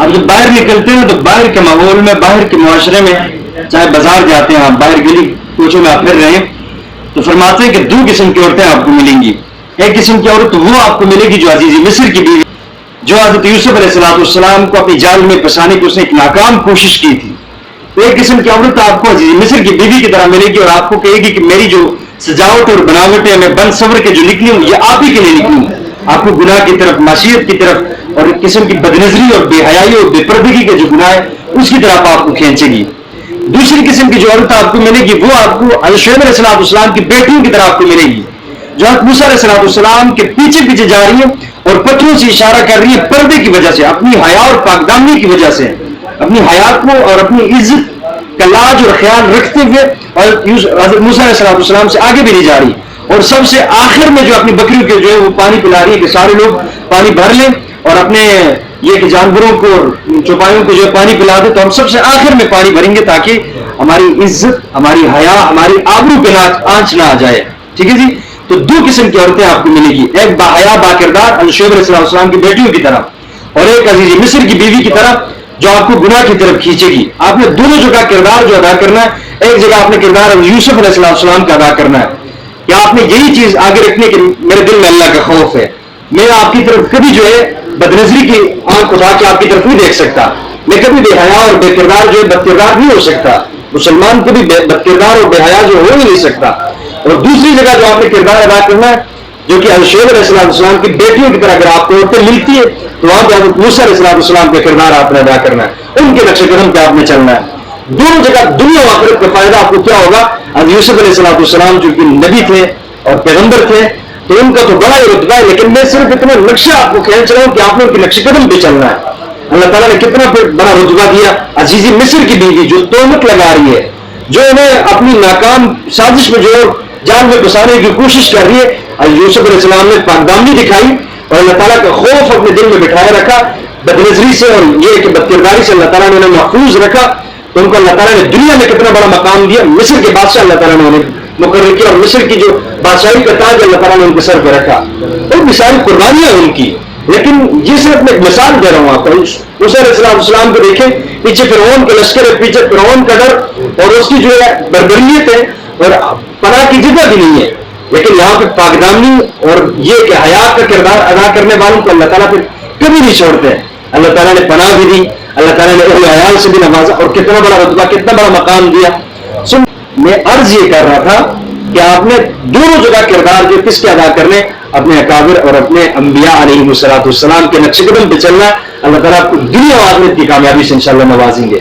اب جب باہر نکلتے ہیں تو باہر کے ماحول میں، باہر کے معاشرے میں، چاہے بازار جاتے ہیں آپ، باہر گلی کوچوں میں آپ پھر رہے ہیں، تو فرماتے ہیں کہ دو قسم کی عورتیں آپ کو ملیں گی. ایک قسم کی عورت وہ آپ کو ملے گی جو عزیز مصر کی بیوی، جو حضرت یوسف علیہ السلام کو اپنی جال میں پھنسانے کی اس نے ایک ناکام کوشش کی تھی. ایک قسم کی عورت آپ کو عزیز مصر کی بیوی کی طرح ملے گی اور آپ کو کہے گی کہ میری جو سجاوٹ اور بناوٹ ہے، میں بن سور کے جو نکلی ہوں یہ آپ ہی کے لیے نکلی ہوں. آپ کو گناہ کی طرف، معصیت کی طرف اور ایک قسم کی بدنظری اور بے حیائی اور بے پردگی کے جو گناہ ہے اس کی طرف آپ کو کھینچے گی. دوسری قسم کی جو عورت آپ کو ملے گی وہ آپ کو حضرت شعیب علیہ السلام کی بیٹیوں کی طرح آپ کو ملے گی، جو حضرت موسیٰ علیہ السلام کے پیچھے پیچھے جا رہی ہیں اور پتھروں سے اشارہ کر رہی ہے پردے کی وجہ سے، اپنی حیا اور پاکدامنی کی وجہ سے، اپنی حیا کو اور اپنی عزت کا لاج اور خیال رکھتے ہوئے حضرت موسیٰ علیہ السلام سے آگے بھی نہیں جا رہی. اور سب سے آخر میں جو اپنی بکریوں کے جو ہے وہ پانی پلا رہی ہے کہ سارے لوگ پانی بھر لیں اور اپنے یہ کہ جانوروں کو اور چوپایوں کو جو ہے پانی پلا دے، تو ہم سب سے آخر میں پانی بھریں گے تاکہ ہماری عزت، ہماری حیا، ہماری آبرو پہ آنچ نہ آ جائے. ٹھیک ہے جی. تو دو قسم کی عورتیں آپ کو ملے گی، ایک باحیا با کردار حضرت شعیب علیہ السلام کی بیٹیوں کی طرح اور ایک عزیز مصر کی بیوی کی طرح جو آپ کو گناہ کی طرف کھینچے گی. آپ نے دونوں جگہ کردار جو ادا کرنا ہے، ایک جگہ آپ نے کردار یوسف علیہ السلام کا ادا کرنا ہے کہ آپ نے یہی چیز آگے رکھنے کہ میرے دل میں اللہ کا خوف ہے، میں آپ کی طرف کبھی جو ہے بدنظری کی آنکھ اٹھا کے آپ کی طرف نہیں دیکھ سکتا، میں کبھی بے حیا اور بے کردار جو ہے بد کردار نہیں ہو سکتا، مسلمان کبھی بد کردار اور بے حیا جو ہو ہی نہیں سکتا. اور دوسری جگہ جو آپ نے کردار ادا کرنا ہے جو کہ حضرت شعیب علیہ السلام کی بیٹیوں کی طرح اگر آپ کو عورتیں ملتی ہے تو وہاں پہ حضرت موسیٰ علیہ السلام کا کردار آپ نے ادا کرنا ہے، ان کے نقش قدم پہ آپ نے چلنا ہے. دونوں جگہ دنیا و آخرت کا فائدہ آپ کو کیا ہوگا؟ حضرت یوسف علیہ السلام جو کہ نبی تھے اور پیغمبر تھے تو ان کا تو بڑا ہی رتبہ ہے، لیکن میں صرف اتنا نقشہ آپ کو کھینچ رہا ہوں کہ آپ نے ان کے نقش قدم پہ چلنا ہے. اللہ تعالیٰ نے کتنا بڑا رتبہ دیا عزیز مصر کی بیوی جو تہمت لگا رہی ہے، جو انہیں اپنی ناکام سازش میں جو جان میں پھنسانے کی کوشش کر رہی ہے. یوسف علیہ السلام نے پاکدامنی دکھائی اور اللہ تعالیٰ کا خوف اپنے دل میں بٹھائے رکھا، بدنظری سے اور یہ کہ بد کرداری سے اللہ تعالیٰ نے انہیں محفوظ رکھا. تو ان کو اللہ تعالیٰ نے دنیا میں کتنا بڑا مقام دیا، مصر کے بادشاہ اللہ تعالیٰ نے انہیں مقرر کیا اور مصر کی جو بادشاہی کا تاج اللہ تعالیٰ نے ان کے سر پہ رکھا. اور مثال قربانیاں ان کی، لیکن یہ صرف میں ایک مثال دے رہا ہوں آپ کو. موسیٰ علیہ السلام کو دیکھیں، پیچھے فرعون کے لشکر ہے، پیچھے فرعون کا ڈر اور اس کی جو ہے بربریت ہے اور پناہ کی جگہ بھی نہیں ہے، لیکن یہاں پہ پاکدامنی اور یہ کہ حیا کا کردار ادا کرنے والوں کو اللہ تعالیٰ پھر کبھی نہیں چھوڑتے. اللہ تعالیٰ نے پناہ بھی دی، اللہ تعالیٰ نے اہل عیال سے بھی نوازا اور کتنا بڑا رتبہ، کتنا بڑا مقام دیا. میں عرض یہ کر رہا تھا کہ آپ نے دونوں جگہ کردار جو کس کے ادا کرنے، اپنے اکابر اور اپنے انبیاء علیہ السلام کے نقش قدم پہ چلنا. اللہ تعالیٰ آپ کو دنیا و آخرت کی کامیابی سے انشاءاللہ نوازیں گے.